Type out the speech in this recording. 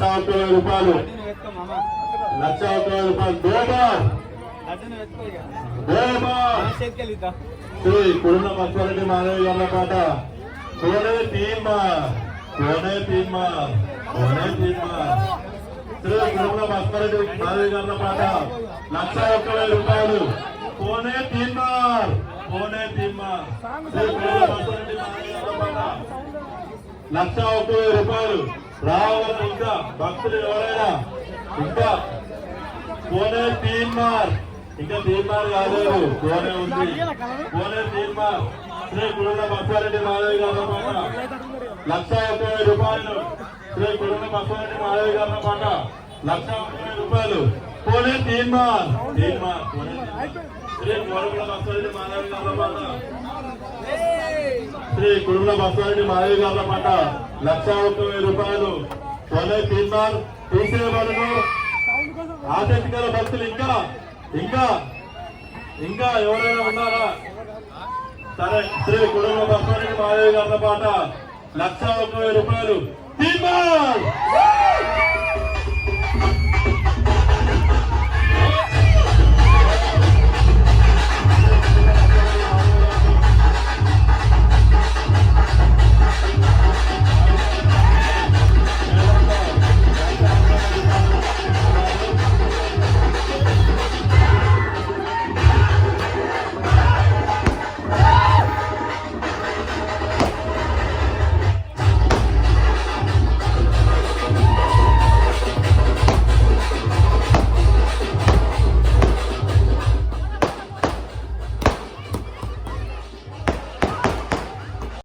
రూపాయలు 1,01,000 శ్రీ కురుణ బస్వారెడ్డి మాధవి గారి పాట కోనే తీర్మా శ్రీ కురుణ బస్వారెడ్డి మాధవి గారి పాట 1,01,000 రూపాయలు కోనే తీర్మార్ శ్రీ కురుణ బస్వారెడ్డి మాధవి గారి పాట 1,01,000 రూపాయలు రావాలి. ఇంకా భక్తులు ఎవరైనా ఇంకా కోనే తీర్మార్ కాలేదు కోనే ఉంది కోనే తీర్మార్ శ్రీ కురుణ బస్వారెడ్డి మాధవి గారి పాట 1,01,000 రూపాయలు శ్రీ కురుణ బస్వారెడ్డి మాధవి గారి పాట 1,01,000 రూపాయలు కోనే తీర్మార్ శ్రీ కురుణ బస్వారెడ్డి మాధవి గారి పాట శ్రీ కురుణ బస్వారెడ్డి మాధవి గారి పాట 1,01,000 రూపాయలు కోనే తీర్మార్ తీసేవాళ్ళు ఆసక్తి గల భక్తులు ఇంకా ఎవరైనా ఉన్నారా? సరే శ్రీ కురుణ బస్వారెడ్డి మాధవి గారి పాట 1,01,000 రూపాయలు తీర్మార్